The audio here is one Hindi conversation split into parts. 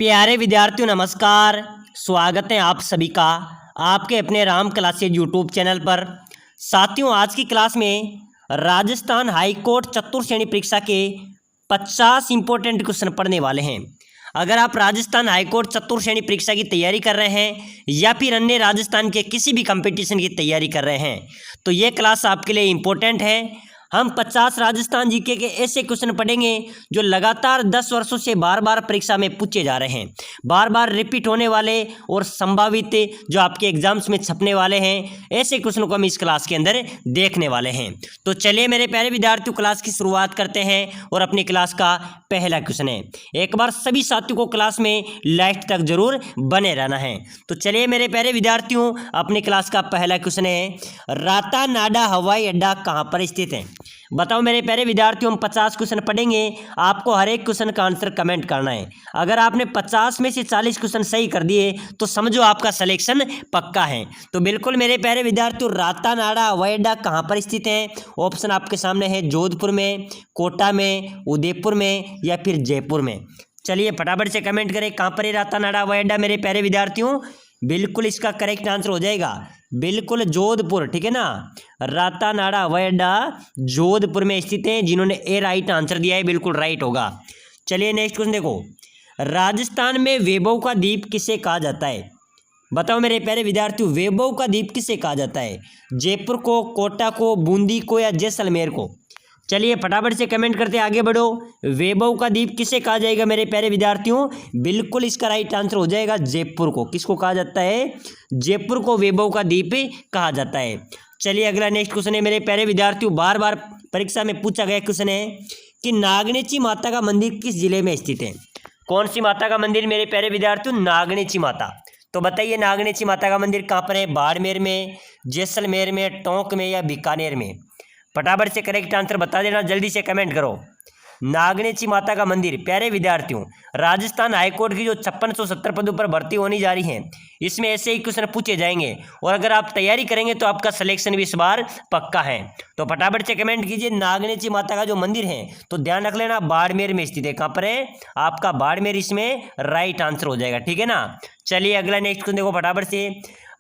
प्यारे विद्यार्थियों नमस्कार। स्वागत है आप सभी का आपके अपने राम क्लासेज यूट्यूब चैनल पर। साथियों, आज की क्लास में राजस्थान हाई कोर्ट चतुर्थ श्रेणी परीक्षा के 50 इंपॉर्टेंट क्वेश्चन पढ़ने वाले हैं। अगर आप राजस्थान हाई कोर्ट चतुर्थ श्रेणी परीक्षा की तैयारी कर रहे हैं या फिर अन्य राजस्थान के किसी भी कंपटीशन की तैयारी कर रहे हैं तो ये क्लास आपके लिए इम्पोर्टेंट है। हम 50 राजस्थान जीके के ऐसे क्वेश्चन पढ़ेंगे जो लगातार 10 वर्षों से बार बार परीक्षा में पूछे जा रहे हैं, बार बार रिपीट होने वाले और संभावित जो आपके एग्जाम्स में छपने वाले हैं, ऐसे क्वेश्चनों को हम इस क्लास के अंदर देखने वाले हैं। तो चलिए मेरे प्यारे विद्यार्थियों, क्लास की शुरुआत करते हैं और अपनी क्लास का पहला क्वेश्चन है। एक बार सभी साथियों को क्लास में लास्ट तक जरूर बने रहना है। तो चलिए मेरे प्यारे विद्यार्थियों, अपनी क्लास का पहला क्वेश्चन है, रातानाडा हवाई अड्डा कहाँ पर स्थित है? बताओ मेरे प्यारे विद्यार्थियों, हम 50 क्वेश्चन पढ़ेंगे, आपको हर एक क्वेश्चन का आंसर कमेंट करना है। अगर आपने 50 में से 40 क्वेश्चन सही कर दिए तो समझो आपका सिलेक्शन पक्का है। तो बिल्कुल मेरे प्यारे विद्यार्थियों, रातानाडा हवाई अड्डा कहाँ पर स्थित है? ऑप्शन आपके सामने है, जोधपुर में, कोटा में, उदयपुर में या फिर जयपुर में। चलिए फटाफट से कमेंट करें कहाँ पर है रातानाडा हवाई अड्डा मेरे प्यारे विद्यार्थियों। बिल्कुल इसका करेक्ट आंसर हो जाएगा बिल्कुल जोधपुर, ठीक है ना। रातानाडा हवाई अड्डा जोधपुर में स्थित है। जिन्होंने ए राइट आंसर दिया है बिल्कुल राइट होगा। चलिए नेक्स्ट क्वेश्चन देखो, राजस्थान में वैभव का द्वीप किसे कहा जाता है? बताओ मेरे प्यारे विद्यार्थियों, वैभव का द्वीप किसे कहा जाता है? जयपुर को, कोटा को, बूंदी को या जैसलमेर को? चलिए फटाफट से कमेंट करते आगे बढ़ो। वैभव का द्वीप किसे कहा जाएगा मेरे प्यारे विद्यार्थियों? बिल्कुल इसका राइट आंसर हो जाएगा जयपुर को। किसको कहा जाता है? जयपुर को वैभव का द्वीप कहा जाता है। चलिए अगला नेक्स्ट क्वेश्चन है मेरे प्यारे विद्यार्थियों, बार बार परीक्षा में पूछा गया क्वेश्चन है कि नागनेची माता का मंदिर किस जिले में स्थित है? कौन सी माता का मंदिर मेरे प्यारे विद्यार्थियों? नागनेची माता। तो बताइए नागनेची माता का मंदिर कहाँ पर है? बाड़मेर में, जैसलमेर में, टोंक में या बीकानेर में? फटाफट से करेक्ट आंसर बता देना, जल्दी से कमेंट करो। नागनेची माता का मंदिर प्यारे विद्यार्थियों, राजस्थान हाईकोर्ट की जो 5670 पदों पर भर्ती होने जा रही है, इसमें ऐसे ही क्वेश्चन पूछे जाएंगे और अगर आप तैयारी करेंगे तो आपका सिलेक्शन भी इस बार पक्का है। तो फटाफट से कमेंट कीजिए नागनेची माता का जो मंदिर है, तो ध्यान रख लेना बाड़मेर में स्थित है। कहाँ पर है? आपका बाड़मेर इसमें राइट आंसर हो जाएगा, ठीक है ना। चलिए अगला नेक्स्ट क्वेश्चन देखो फटाफट से,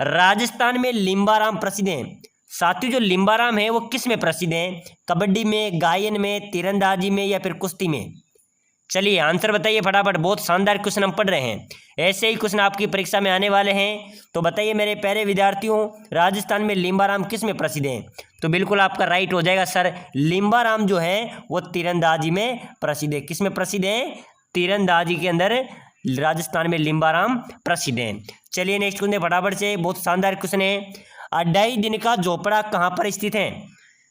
राजस्थान में लिम्बाराम प्रसिद्ध है। साथियों, जो लिम्बाराम है वो किस में प्रसिद्ध है? कबड्डी में, गायन में, तीरंदाजी में या फिर कुश्ती में? चलिए आंसर बताइए फटाफट। बहुत शानदार क्वेश्चन हम पढ़ रहे हैं, ऐसे ही क्वेश्चन आपकी परीक्षा में आने वाले हैं। तो बताइए मेरे प्यारे विद्यार्थियों, राजस्थान में लिम्बाराम किस में प्रसिद्ध है? तो बिल्कुल आपका राइट हो जाएगा सर, लिम्बाराम जो है वो तीरंदाजी में प्रसिद्ध है। किस में प्रसिद्ध है? तीरंदाजी के अंदर राजस्थान में लिम्बाराम प्रसिद्ध है। चलिए नेक्स्ट क्वेश्चन फटाफट से, बहुत शानदार क्वेश्चन है, अढ़ाई दिन का झोपड़ा कहाँ पर स्थित है?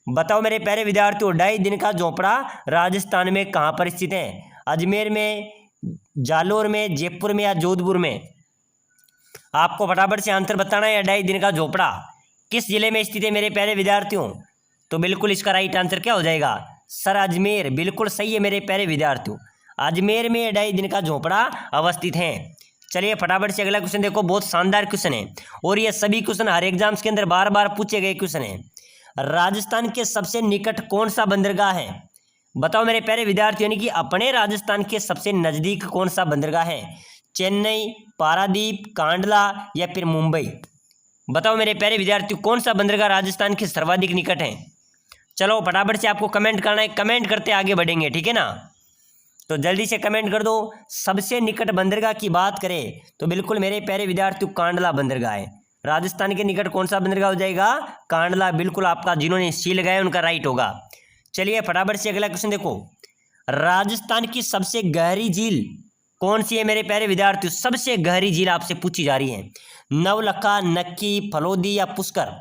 बताओ मेरे प्यारे विद्यार्थियों, अढ़ाई दिन का झोपड़ा राजस्थान में कहाँ पर स्थित है? अजमेर में, जालोर में, जयपुर में या जोधपुर में? आपको फटाफट से आंसर बताना है। अढ़ाई दिन का झोपड़ा किस जिले में स्थित है मेरे प्यारे विद्यार्थियों? तो बिल्कुल इसका राइट आंसर क्या हो जाएगा सर? अजमेर। बिल्कुल सही है मेरे प्यारे विद्यार्थियों, अजमेर में अढ़ाई दिन का झोपड़ा अवस्थित है। चलिए फटाफट से अगला क्वेश्चन देखो, बहुत शानदार क्वेश्चन है और ये सभी क्वेश्चन हर एग्जाम्स के अंदर बार बार पूछे गए क्वेश्चन है। राजस्थान के सबसे निकट कौन सा बंदरगाह है? बताओ मेरे प्यारे विद्यार्थियों, यानी कि अपने राजस्थान के सबसे नजदीक कौन सा बंदरगाह है? चेन्नई, पारादीप, कांडला या फिर मुंबई? बताओ मेरे प्यारे विद्यार्थियों, कौन सा बंदरगाह राजस्थान के सर्वाधिक निकट है? चलो फटाफट से आपको कमेंट करना है, कमेंट करते आगे बढ़ेंगे, ठीक है ना। तो जल्दी से कमेंट कर दो। सबसे निकट बंदरगाह की बात करें तो बिल्कुल मेरे प्यारे विद्यार्थियों कांडला बंदरगाह है। राजस्थान के निकट कौन सा बंदरगाह हो जाएगा? कांडला। बिल्कुल आपका जिन्होंने सी लगाया उनका राइट होगा। चलिए फटाफट से अगला क्वेश्चन देखो, राजस्थान की सबसे गहरी झील कौन सी है मेरे प्यारे विद्यार्थियों? सबसे गहरी झील आपसे पूछी जा रही है, नवलखा, नक्की, फलोदी या पुष्कर?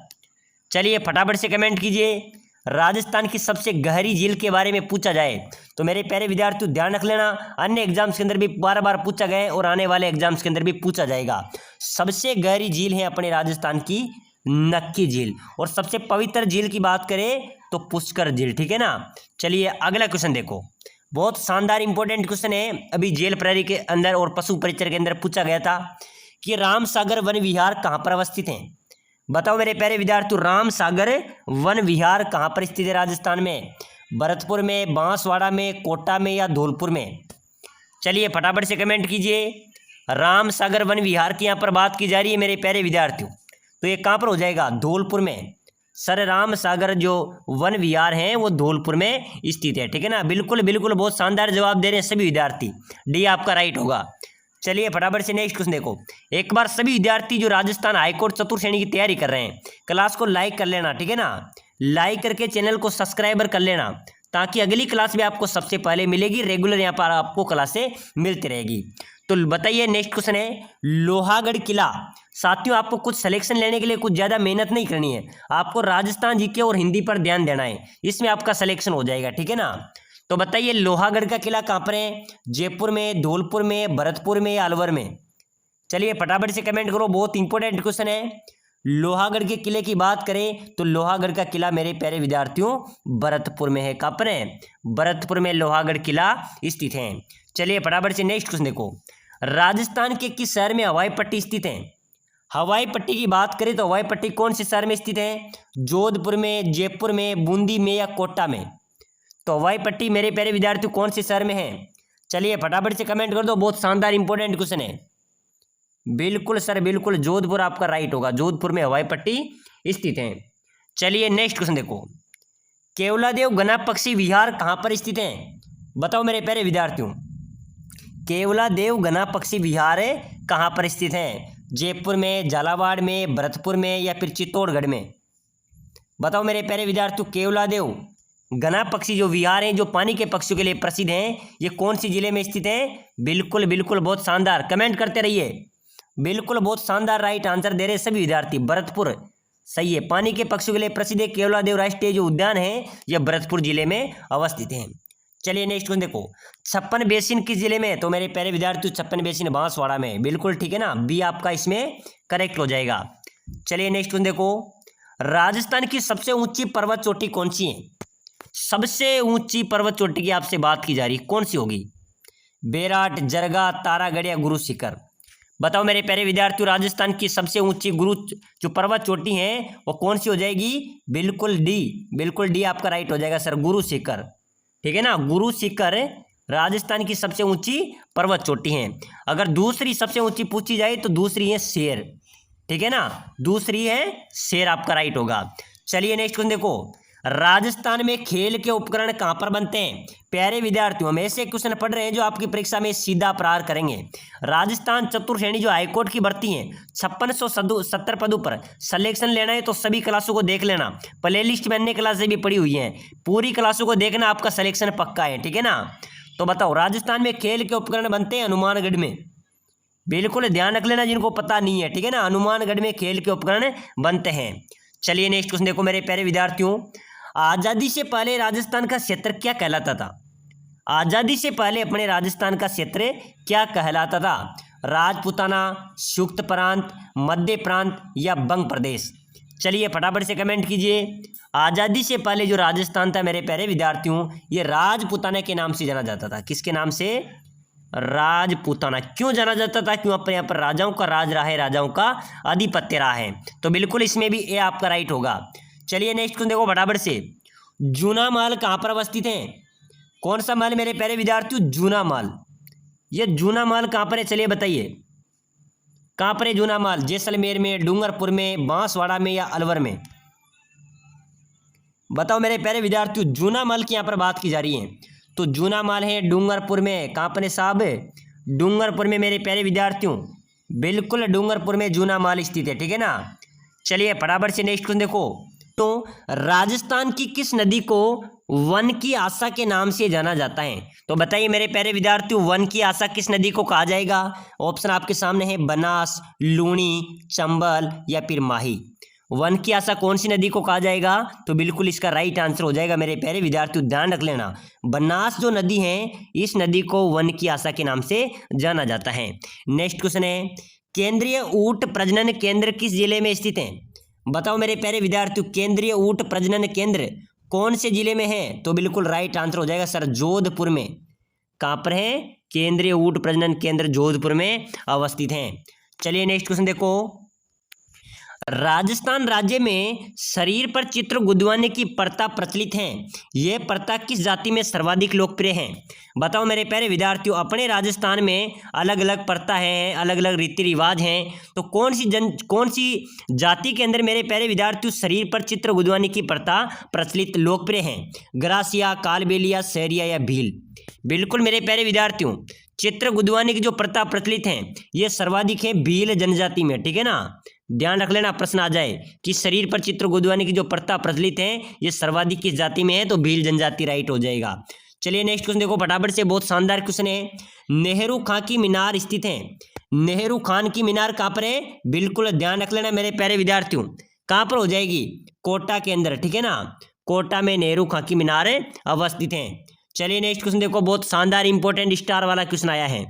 चलिए फटाफट से कमेंट कीजिए। राजस्थान की सबसे गहरी झील के बारे में पूछा जाए तो मेरे प्यारे विद्यार्थियों ध्यान रख लेना, अन्य एग्जाम्स के अंदर भी बार बार पूछा गया है और आने वाले एग्जाम्स के अंदर भी पूछा जाएगा। सबसे गहरी झील है अपने राजस्थान की नक्की झील, और सबसे पवित्र झील की बात करें तो पुष्कर झील, ठीक है ना। चलिए अगला क्वेश्चन देखो, बहुत शानदार इंपॉर्टेंट क्वेश्चन है, अभी जेल प्रहरी के अंदर और पशु परिचर के अंदर पूछा गया था कि राम सागर वन विहार कहाँ पर अवस्थित है? बताओ मेरे प्यारे विद्यार्थियों, राम सागर वन विहार कहाँ पर स्थित है राजस्थान में? भरतपुर में, बांसवाड़ा में, कोटा में या धौलपुर में? चलिए फटाफट से कमेंट कीजिए। राम सागर वन विहार की यहाँ पर बात की जा रही है मेरे प्यारे विद्यार्थियों। तो ये कहाँ पर हो जाएगा? धौलपुर में। सर राम सागर जो वन विहार हैं वो धौलपुर में स्थित है, ठीक है ना। बिल्कुल बिल्कुल बहुत शानदार जवाब दे रहे हैं सभी विद्यार्थी, डी आपका राइट होगा। चलिए फटाफट से नेक्स्ट क्वेश्चन देखो। एक बार सभी विद्यार्थी जो राजस्थान हाईकोर्ट चतुर्थ श्रेणी की तैयारी कर रहे हैं, क्लास को लाइक कर लेना, ठीक है ना। लाइक करके चैनल को सब्सक्राइबर कर लेना, ताकि अगली क्लास भी आपको सबसे पहले मिलेगी। रेगुलर यहाँ पर आपको क्लासें मिलती रहेगी। तो बताइए नेक्स्ट क्वेश्चन है लोहागढ़ किला। साथियों आपको कुछ सिलेक्शन लेने के लिए कुछ ज़्यादा मेहनत नहीं करनी है, आपको राजस्थान जीके और हिंदी पर ध्यान देना है, इसमें आपका सिलेक्शन हो जाएगा, ठीक है ना। तो बताइए लोहागढ़ का किला कहाँ पर है? जयपुर में, धौलपुर में, भरतपुर में या अलवर में? चलिए फटाफट से कमेंट करो, बहुत इंपॉर्टेंट क्वेश्चन है। लोहागढ़ के किले की बात करें तो लोहागढ़ का किला मेरे प्यारे विद्यार्थियों भरतपुर में है। कहाँ पर है? भरतपुर में लोहागढ़ किला स्थित है। चलिए फटाफट से नेक्स्ट क्वेश्चन देखो। राजस्थान के किस शहर में हवाई पट्टी स्थित है? हवाई पट्टी की बात करें तो हवाई पट्टी कौन से शहर में स्थित है? जोधपुर में, जयपुर में, बूंदी में या कोटा में? तो हवाई पट्टी मेरे प्यारे विद्यार्थियों कौन से शहर में है? चलिए फटाफट से कमेंट कर दो, बहुत शानदार इंपॉर्टेंट क्वेश्चन है। बिल्कुल सर बिल्कुल, जोधपुर आपका राइट होगा, जोधपुर में हवाई पट्टी स्थित है। चलिए नेक्स्ट क्वेश्चन देखो। केवलादेव गना पक्षी विहार कहाँ पर स्थित है? बताओ मेरे प्यारे विद्यार्थियों, केवलादेव गना पक्षी विहार कहाँ पर स्थित है? जयपुर में, झालावाड़ में, भरतपुर में या फिर चित्तौड़गढ़ में? बताओ मेरे प्यारे विद्यार्थियों, केवलादेव गना पक्षी जो विहार हैं, जो पानी के पक्षियों के लिए प्रसिद्ध हैं, ये कौन सी जिले में स्थित है? बिल्कुल बिल्कुल बहुत शानदार, कमेंट करते रहिए। बिल्कुल बहुत शानदार राइट आंसर दे रहे सभी विद्यार्थी, भरतपुर सही है। पानी के पक्षियों के लिए प्रसिद्ध है केवलादेव राष्ट्रीय जो उद्यान है, यह भरतपुर जिले में अवस्थित है। चलिए नेक्स्ट क्वेश्चन देखो। छप्पन बेसिन किस जिले में है? तो मेरे प्यारे विद्यार्थियों छप्पन बेसिन बांसवाड़ा में, बिल्कुल ठीक है ना, बी आपका इसमें करेक्ट हो जाएगा। चलिए नेक्स्ट क्वेश्चन देखो। राजस्थान की सबसे ऊंची पर्वत चोटी कौन सी है? सबसे ऊंची पर्वत चोटी की आपसे बात की जा रही, कौन सी होगी? बेराट, जरगा, तारागढ़ या गुरु शिखर? बताओ मेरे प्यारे विद्यार्थियों, राजस्थान की सबसे ऊंची जो पर्वत चोटी है वो कौन सी हो जाएगी? बिल्कुल डी, बिल्कुल डी आपका राइट हो जाएगा सर, गुरु शिखर, ठीक है ना। गुरु शिखर राजस्थान की सबसे ऊंची पर्वत चोटी है। अगर दूसरी सबसे ऊंची पूछी जाए तो दूसरी है शेर, ठीक है ना, दूसरी है शेर आपका राइट होगा। चलिए नेक्स्ट क्वेश्चन देखो। राजस्थान में खेल के उपकरण कहाँ पर बनते हैं? प्यारे विद्यार्थियों हम ऐसे क्वेश्चन पढ़ रहे हैं जो आपकी परीक्षा में सीधा प्रहार करेंगे। राजस्थान चतुर्थ श्रेणी जो हाईकोर्ट की भर्ती है 5670 पदों पर सिलेक्शन लेना है तो सभी क्लासों को देख लेना, प्ले लिस्ट में अन्य क्लासें भी पड़ी हुई हैं, पूरी क्लासों को देखना, आपका सिलेक्शन पक्का है, ठीक है ना। तो बताओ राजस्थान में खेल के उपकरण बनते हैं हनुमानगढ़ में, बिल्कुल ध्यान रख लेना जिनको पता नहीं है, ठीक है ना, हनुमानगढ़ में खेल के उपकरण बनते हैं। चलिए नेक्स्ट क्वेश्चन देखो मेरे प्यारे विद्यार्थियों। आज़ादी से पहले राजस्थान का क्षेत्र क्या कहलाता था? आज़ादी से पहले अपने राजस्थान का क्षेत्र क्या कहलाता था? राजपूताना, सुक्त प्रांत, मध्य प्रांत या बंग प्रदेश? चलिए फटाफट से कमेंट कीजिए। आज़ादी से पहले जो राजस्थान था मेरे प्यारे विद्यार्थियों, ये राजपूताना के नाम से जाना जाता था। किसके नाम से? राजपूताना। क्यों जाना जाता था? क्यों अपने यहाँ पर राजाओं का राज रहा है, राजाओं का आधिपत्य रहा है। तो बिल्कुल इसमें भी ए आपका राइट होगा। चलिए नेक्स्ट क्वेश्चन देखो फटाफट से। जूना महल कहाँ पर अवस्थित है? कौन सा महल मेरे प्यारे विद्यार्थियों? जूना महल। ये जूना महल कहाँ पर है? चलिए बताइए कहाँ पर है जूना महल? जैसलमेर में, डूंगरपुर में, बांसवाड़ा में या अलवर में? बताओ मेरे प्यारे विद्यार्थियों, जूना महल की यहाँ पर बात की जा रही है। तो जूना महल है डूंगरपुर में। कहाँ पर है साहब? डूंगरपुर में मेरे प्यारे विद्यार्थियों, बिल्कुल डूंगरपुर में जूना महल स्थित है, ठीक है ना। चलिए फटाफट से नेक्स्ट क्वेश्चन देखो। तो राजस्थान की किस नदी को वन की आशा के नाम से जाना जाता है? तो बताइए मेरे प्यारे विद्यार्थियों, वन की आशा किस नदी को कहा जाएगा? ऑप्शन आपके सामने है, बनास, लूणी, चंबल या फिर माही। वन की आशा कौन सी नदी को कहा जाएगा? तो बिल्कुल इसका राइट आंसर हो जाएगा मेरे प्यारे विद्यार्थियों, ध्यान रख लेना, बनास जो नदी है इस नदी को वन की आशा के नाम से जाना जाता है। नेक्स्ट क्वेश्चन है, केंद्रीय ऊंट प्रजनन केंद्र किस जिले में स्थित है? बताओ मेरे प्यारे विद्यार्थियों, केंद्रीय ऊंट प्रजनन केंद्र कौन से जिले में है? तो बिल्कुल राइट आंसर हो जाएगा सर, जोधपुर में। कहाँ पर है? केंद्रीय ऊंट प्रजनन केंद्र जोधपुर में अवस्थित है। चलिए नेक्स्ट क्वेश्चन देखो। राजस्थान राज्य में शरीर पर चित्र गुदवाने की प्रथा प्रचलित है। यह प्रथा किस जाति में सर्वाधिक लोकप्रिय है? बताओ मेरे प्यारे विद्यार्थियों, अपने राजस्थान में अलग अलग प्रथा है, अलग अलग रीति रिवाज हैं, तो कौन सी जाति के अंदर मेरे प्यारे विद्यार्थियों शरीर पर चित्र गुदवाने की प्रथा प्रचलित लोकप्रिय है? ग्रासिया, कालबेलिया, सहरिया या भील? बिल्कुल मेरे प्यारे विद्यार्थियों, चित्र गुदवाने की जो प्रथा प्रचलित है ये सर्वाधिक है भील जनजाति में। ठीक है ना, ध्यान रख लेना, प्रश्न आ जाए कि शरीर पर चित्र गुदवाने की जो प्रथा प्रचलित है ये सर्वाधिक किस जाति में है, तो भील जनजाति राइट हो जाएगा। चलिए नेक्स्ट क्वेश्चन देखो फटाफट से, बहुत शानदार क्वेश्चन है। नेहरू खां की मीनार स्थित है। नेहरू खान की मीनार कहाँ पर है? बिल्कुल ध्यान रख लेना मेरे प्यारे विद्यार्थियों, कहाँ पर हो जाएगी? कोटा के अंदर। ठीक है ना, कोटा में नेहरू खां की मीनार अवस्थित है। चलिए नेक्स्ट क्वेश्चन देखो, बहुत शानदार इंपॉर्टेंट स्टार वाला क्वेश्चन आया है।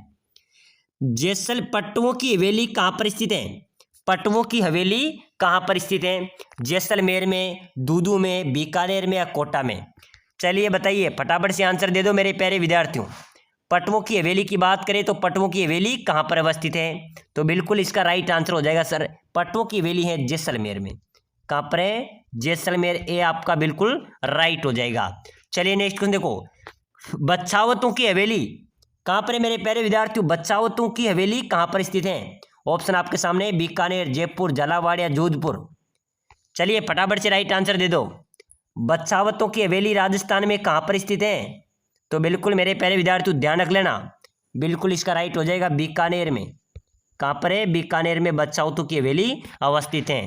पट्टुओं की हवेली कहाँ पर स्थित है? पट्टुओं की हवेली कहाँ पर स्थित है? जैसलमेर में, दूदू में, बीकानेर में या कोटा में? चलिए बताइए, फटाफट से आंसर दे दो मेरे प्यारे विद्यार्थियों। पट्टुओं की हवेली की बात करें तो पट्टुओं की हवेली कहाँ पर अवस्थित है? तो बिल्कुल इसका राइट आंसर हो जाएगा सर, पट्टुओं की हवेली है जैसलमेर में। कहाँ पर है? जैसलमेर, ये आपका बिल्कुल राइट हो जाएगा। चलिए नेक्स्ट क्वेश्चन देखो, बच्छावतों की हवेली कहाँ पर है मेरे प्यारे विद्यार्थियों? बच्छावतों की हवेली कहाँ पर स्थित है? ऑप्शन आपके सामने, बीकानेर, जयपुर, झालावाड़ या जोधपुर? चलिए फटाफट से राइट आंसर दे दो। बच्छावतों की हवेली राजस्थान में कहाँ पर स्थित है? तो बिल्कुल मेरे प्यारे विद्यार्थियों ध्यान रख लेना, बिल्कुल इसका राइट हो जाएगा बीकानेर में। कहाँ पर है? बीकानेर में बच्छावतों की हवेली अवस्थित है।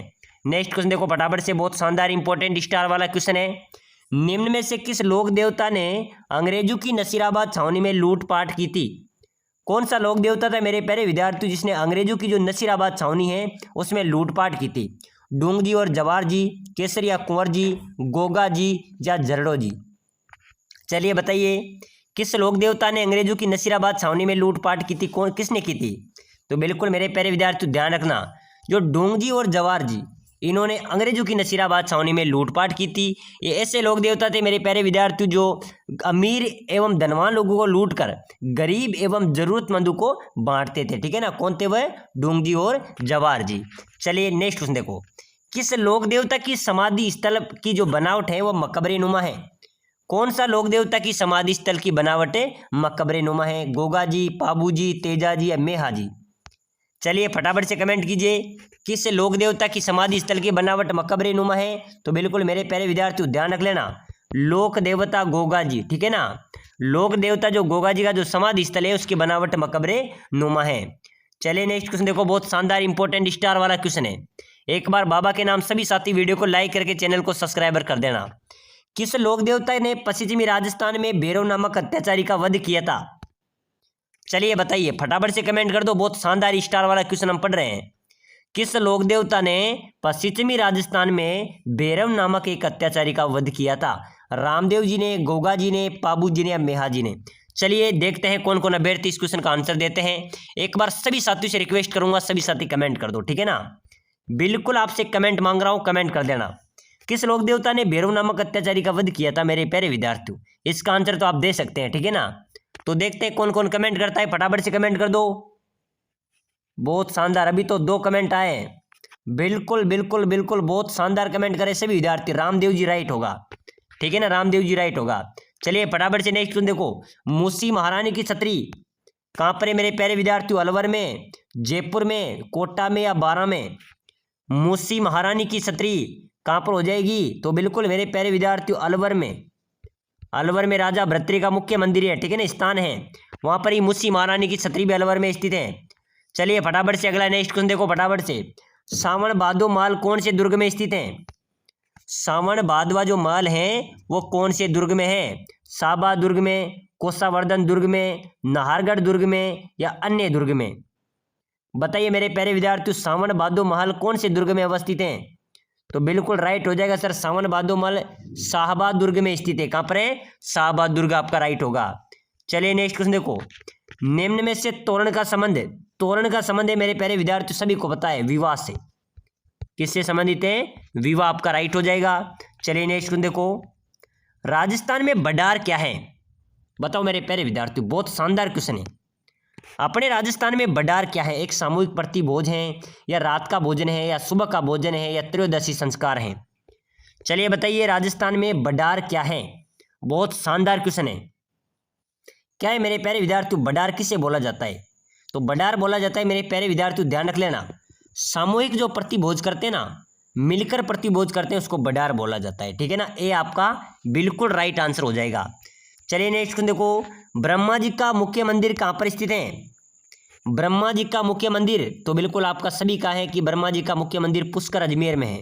नेक्स्ट क्वेश्चन देखो फटाफट से, बहुत शानदार इंपॉर्टेंट स्टार वाला क्वेश्चन है। निम्न में से किस लोक देवता ने अंग्रेजों की नसीराबाद छावनी में लूटपाट की थी? कौन सा लोक देवता था मेरे प्यारे विद्यार्थी जिसने अंग्रेजों की जो नसीराबाद छावनी है उसमें लूटपाट की थी? डूंग जी और जवार जी, केसरिया कुंवर जी, गोगा जी या जरड़ो जी? चलिए बताइए, किस लोक देवता ने अंग्रेजों की नसीराबाद छावनी में लूटपाट की थी? कौन, किसने की थी? तो बिल्कुल मेरे प्यारे विद्यार्थी ध्यान रखना, जो डूंग जी और जवार जी, इन्होंने अंग्रेजों की नसीराबाद छावनी में लूटपाट की थी। ये ऐसे लोक देवता थे मेरे प्यारे विद्यार्थी जो अमीर एवं धनवान लोगों को लूटकर गरीब एवं जरूरतमंदों को बांटते थे। ठीक है ना, कौन थे वह? डूंग जी और जवार जी। चलिए नेक्स्ट क्वेश्चन देखो, किस लोक देवता की समाधि स्थल की जो बनावट है वह मकबरे नुमा है? कौन सा लोक देवता की समाधि स्थल की बनावट मकबरे नुमा है? गोगा जी, पाबू जी, तेजा जी या मेहा जी? चलिए फटाफट से कमेंट कीजिए, किस लोक देवता की समाधि स्थल की बनावट मकबरे नुमा है? तो बिल्कुल मेरे प्यारे विद्यार्थियों ध्यान रख लेना, लोक देवता गोगा जी। ठीक है ना, लोक देवता जो गोगा जी का जो समाधि स्थल है उसकी बनावट मकबरे नुमा है। चलिए नेक्स्ट क्वेश्चन देखो, बहुत शानदार इंपॉर्टेंट स्टार वाला क्वेश्चन है। एक बार बाबा के नाम सभी साथी वीडियो को लाइक करके चैनल को सब्सक्राइबर कर देना। किस लोक देवता ने पश्चिमी राजस्थान में भैरव नामक अत्याचारी का वध किया था? चलिए बताइए, फटाफट से कमेंट कर दो, बहुत शानदार स्टार वाला क्वेश्चन हम पढ़ रहे हैं। किस लोक देवता ने पश्चिमी राजस्थान में भैरव नामक एक अत्याचारी का वध किया था? रामदेव जी ने, गोगा जी ने, पाबू जी ने या मेहा जी ने? चलिए देखते हैं कौन कौन अभ्यर्थी इस क्वेश्चन का आंसर देते हैं। एक बार सभी साथियों से रिक्वेस्ट करूंगा, सभी साथी कमेंट कर दो। ठीक है ना, बिल्कुल आपसे कमेंट मांग रहा हूं, कमेंट कर देना। किस लोक देवता ने भैरव नामक अत्याचारी का वध किया था मेरे प्यारे विद्यार्थियों? इसका आंसर तो आप दे सकते हैं। ठीक है ना, तो देखते हैं कौन कौन कमेंट करता है, फटाफट से कमेंट कर दो। बहुत शानदार, अभी तो 2 कमेंट आए। बिल्कुल बिल्कुल बिल्कुल बहुत शानदार कमेंट करे सभी विद्यार्थी। रामदेव जी राइट होगा। ठीक है ना, रामदेव जी राइट होगा। चलिए फटाफट से नेक्स्ट देखो, मूसी महारानी की छतरी कहाँ पर है मेरे प्यारे विद्यार्थियों? अलवर में, जयपुर में, कोटा में या बारां में? मूसी महारानी की छतरी कहाँ पर हो जाएगी? तो बिल्कुल मेरे प्यारे विद्यार्थियों अलवर में। अलवर में राजा भर्तृहरि का मुख्य मंदिर है। ठीक है ना, स्थान है, वहां पर ही मूसी महारानी की छतरी भी अलवर में स्थित है। चलिए फटाफट से अगला नेक्स्ट क्वेश्चन देखो फटाफट से, सावन भादो माल कौन से दुर्ग में स्थित है? सावन भादवा जो माल है वो कौन से दुर्ग में है? साबा दुर्ग में, कोसावर्धन दुर्ग में, नाहरगढ़ दुर्ग में या अन्य दुर्ग में? बताइए मेरे प्यारे विद्यार्थियों, सावन भादो महल कौन से दुर्ग में अवस्थित है? तो बिल्कुल राइट हो जाएगा सर, सावन भादो महल शाहबाद दुर्ग में स्थित है। कहां पर है? शाहबाद दुर्ग आपका राइट होगा। चलिए नेक्स्ट क्वेश्चन देखो, निम्न में से तोरण का संबंध है मेरे प्यारे विद्यार्थियों, सभी को पता है, विवाह से। किससे संबंधित है? विवाह आपका राइट हो जाएगा। चलिए नेक्स्ट क्वेश्चन देखो, राजस्थान में बडार क्या है? बताओ मेरे प्यारे विद्यार्थियों, बहुत शानदार क्वेश्चन है। अपने राजस्थान में बडार क्या है? एक सामूहिक प्रतिभोज है, या रात का भोजन है, या सुबह का भोजन है, या त्रयोदशी संस्कार है? चलिए बताइए, राजस्थान में बडार क्या है? बहुत शानदार क्वेश्चन है। क्या है मेरे प्यारे विद्यार्थियों, बडार किसे बोला जाता है? तो बडार बोला जाता है मेरे प्यारे विद्यार्थियों, ध्यान रख लेना, सामूहिक जो प्रतिभोज करते हैं ना, मिलकर प्रतिभोज करते हैं, उसको बडार बोला जाता है। ठीक है ना, ये आपका बिल्कुल राइट आंसर हो जाएगा। चलिए नेक्स्ट देखो, ब्रह्मा जी का मुख्य मंदिर कहाँ पर स्थित है? ब्रह्मा जी का मुख्य मंदिर तो बिल्कुल आपका सभी का है कि ब्रह्मा जी का मुख्य मंदिर पुष्कर अजमेर में है।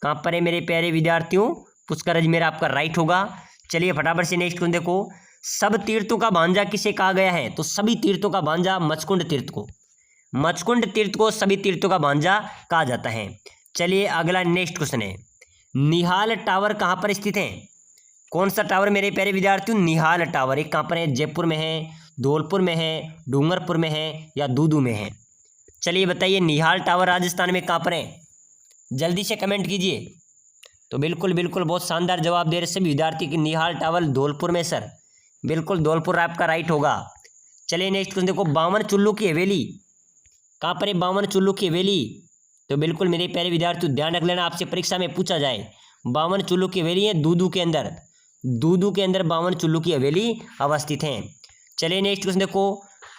कहाँ पर है मेरे प्यारे विद्यार्थियों? पुष्कर अजमेर आपका राइट होगा। चलिए फटाफट से नेक्स्ट देखो, सब तीर्थों का भांजा किसे कहा गया है? तो सभी तीर्थों का भांजा मचकुंड तीर्थ को, मचकुंड तीर्थ को सभी तीर्थों का भांजा कहा जाता है। चलिए अगला नेक्स्ट क्वेश्चन है, निहाल टावर कहाँ पर स्थित है? कौन सा टावर मेरे प्यारे विद्यार्थियों? निहाल टावर। एक कहाँ पर है? जयपुर में है, धौलपुर में है, डूंगरपुर में है, या दूदू में है? चलिए बताइए, निहाल टावर राजस्थान में कहाँ पर है? जल्दी से कमेंट कीजिए। तो बिल्कुल बिल्कुल बहुत शानदार जवाब दे रहे सभी विद्यार्थी कि निहाल टावर धौलपुर में सर, बिल्कुल धौलपुर आपका राइट होगा। चलिए नेक्स्ट क्वेश्चन देखो, बावन चुल्लू की हवेली कहाँ पर है? बावन चुल्लू की हवेली तो बिल्कुल मेरे प्यारे विद्यार्थियों ध्यान रख लेना, आपसे परीक्षा में पूछा जाए। बावन चुल्लू की हवेली है दूदू के अंदर, दूदू के अंदर बावन चुल्लू की हवेली अवस्थित है। चलिए नेक्स्ट क्वेश्चन देखो,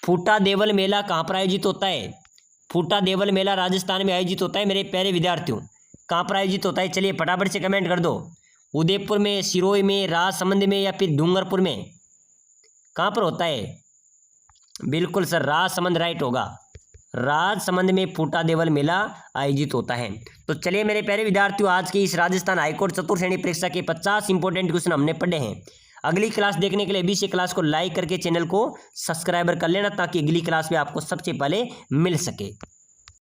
फूटा देवल मेला कहाँ पर आयोजित होता है? फूटा देवल मेला राजस्थान में आयोजित होता है मेरे प्यारे विद्यार्थियों, कहाँ पर आयोजित होता है? चलिए फटाफट से कमेंट कर दो। उदयपुर में, सिरोही में, राजसमंद में, या फिर डूंगरपुर में? कहाँ पर होता है? बिल्कुल सर राजसमंद राइट होगा, राजसमंद में फूटा देवल मेला आयोजित होता है। तो चलिए मेरे प्यारे विद्यार्थियों, आज की इस राजस्थान हाईकोर्ट चतुर्थ श्रेणी परीक्षा के 50 इंपॉर्टेंट क्वेश्चन हमने पढ़े हैं। अगली क्लास देखने के लिए अभी से क्लास को लाइक करके चैनल को सब्सक्राइबर कर लेना, ताकि अगली क्लास में आपको सबसे पहले मिल सके।